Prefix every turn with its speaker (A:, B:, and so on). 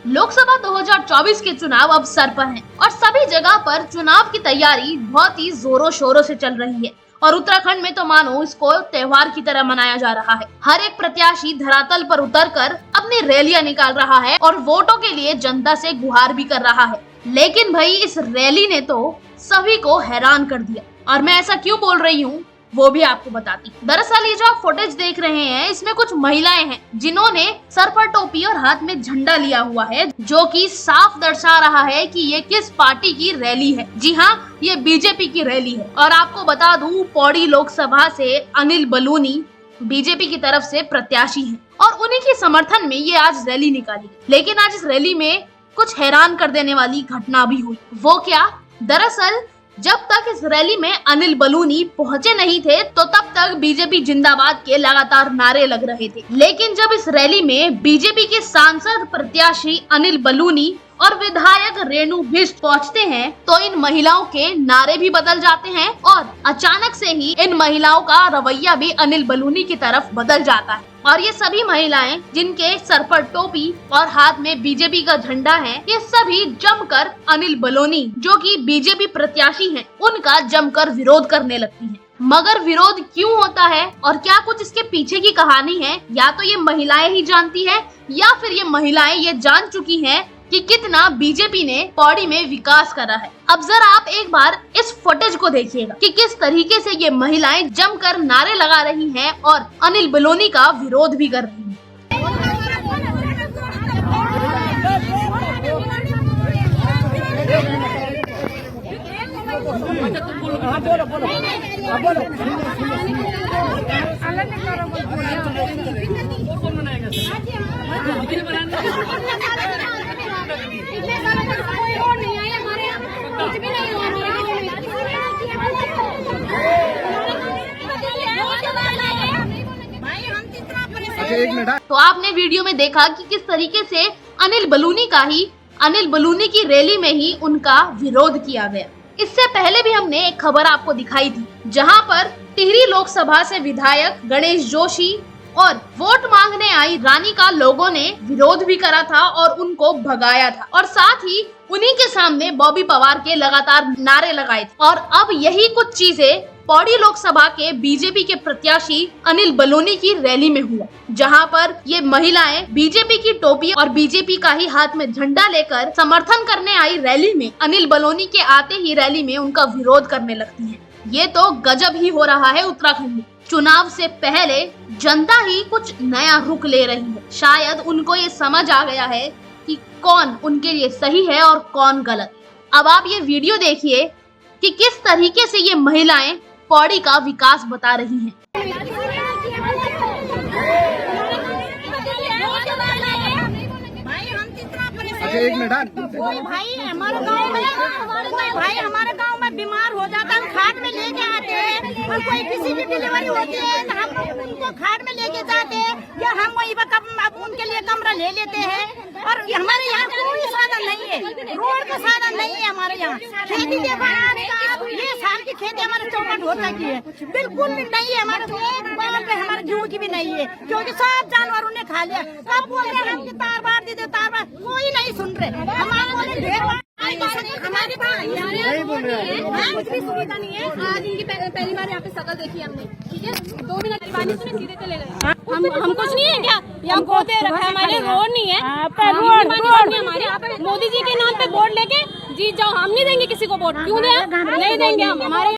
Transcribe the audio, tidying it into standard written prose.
A: लोकसभा 2024 के चुनाव अब सर पर हैं और सभी जगह पर चुनाव की तैयारी बहुत ही जोरों शोरों से चल रही है और उत्तराखंड में तो मानो इसको त्योहार की तरह मनाया जा रहा है। हर एक प्रत्याशी धरातल पर उतरकर अपनी रैलियां निकाल रहा है और वोटों के लिए जनता से गुहार भी कर रहा है। लेकिन भाई इस रैली ने तो सभी को हैरान कर दिया और मैं ऐसा क्यों बोल रही हूँ वो भी आपको बताती। दरअसल ये जो आप फुटेज देख रहे हैं इसमें कुछ महिलाएं हैं जिन्होंने सर पर टोपी और हाथ में झंडा लिया हुआ है, जो कि साफ दर्शा रहा है कि ये किस पार्टी की रैली है। जी हाँ, ये बीजेपी की रैली है। और आपको बता दूं, पौड़ी लोकसभा से अनिल बलूनी बीजेपी की तरफ से प्रत्याशी हैं और उन्हीं के समर्थन में ये आज रैली निकाली। लेकिन आज इस रैली में कुछ हैरान कर देने वाली घटना भी हुई। वो क्या? दरअसल जब तक इस रैली में अनिल बलूनी पहुंचे नहीं थे तो तब तक बीजेपी जिंदाबाद के लगातार नारे लग रहे थे। लेकिन जब इस रैली में बीजेपी के सांसद प्रत्याशी अनिल बलूनी और विधायक रेणु बिष्ट पहुंचते हैं तो इन महिलाओं के नारे भी बदल जाते हैं और अचानक से ही इन महिलाओं का रवैया भी अनिल बलूनी की तरफ बदल जाता है। और ये सभी महिलाएं जिनके सर पर टोपी और हाथ में बीजेपी का झंडा है, ये सभी जमकर अनिल बलूनी जो कि बीजेपी प्रत्याशी हैं, उनका जमकर विरोध करने लगती हैं। मगर विरोध क्यों होता है और क्या कुछ इसके पीछे की कहानी है, या तो ये महिलाएं ही जानती है या फिर ये महिलाएं ये जान चुकी हैं कि कितना बीजेपी ने पौड़ी में विकास करा है। अब जरा आप एक बार इस फुटेज को देखिएगा कि किस तरीके से ये महिलाएं जमकर नारे लगा रही हैं और अनिल बलूनी का विरोध भी कर रही हैं। तो आपने वीडियो में देखा कि किस तरीके से अनिल बलूनी की रैली में ही उनका विरोध किया गया। इससे पहले भी हमने एक खबर आपको दिखाई थी जहां पर टिहरी लोकसभा से विधायक गणेश जोशी और वोट मांगने आई रानी का लोगों ने विरोध भी करा था और उनको भगाया था और साथ ही उन्हीं के सामने बॉबी पवार के लगातार नारे लगाए थे। और अब यही कुछ चीजें पौड़ी लोकसभा के बीजेपी के प्रत्याशी अनिल बलूनी की रैली में हुआ, जहां पर ये महिलाएं बीजेपी की टोपी और बीजेपी का ही हाथ में झंडा लेकर समर्थन करने आई रैली में अनिल बलूनी के आते ही रैली में उनका विरोध करने लगती हैं। ये तो गजब ही हो रहा है उत्तराखंड में। चुनाव से पहले जनता ही कुछ नया रुख ले रही है। शायद उनको ये समझ आ गया है कि कौन उनके लिए सही है और कौन गलत। अब आप ये वीडियो देखिए कि किस तरीके से ये महिलाएं पौड़ी का विकास बता रही हैं।
B: एक मिनट,
C: भाई हमारे गांव में बीमार हो जाता है, हम खाट में लेके आते हैं और कोई किसी भी डिलीवरी होती है तो हम उनको खाट में लेके जाते हैं या हम वहीं पर उनके लिए कमरा ले लेते हैं। और हमारे यहाँ कोई साधन नहीं है, रोड का साधन नहीं है हमारे यहाँ। खेती ये साल की खेती हमारे चौपट हो सकी है, बिल्कुल नहीं है। हमारे हमारे गेहूँ की भी नहीं है क्योंकि सब जानवरों ने खा लिया। अब बोल रहे हैं कि तार बार दीजिए, तार बार, कोई नहीं सुन रहे। हमारे कुछ भी सुविधा नहीं है। आज इनकी पहली बार यहाँ पे शकल देखी हमने, ठीक है, 2 मिनट सीधे चले गए। हम कुछ नहीं है क्या? यहाँ गोते रखा है, हमारे रोड नहीं है, हमारे मोदी जी के नाम पे वोट लेके जीत जाओ। हम नहीं देंगे किसी को वोट, क्यों नहीं देंगे हम। हमारे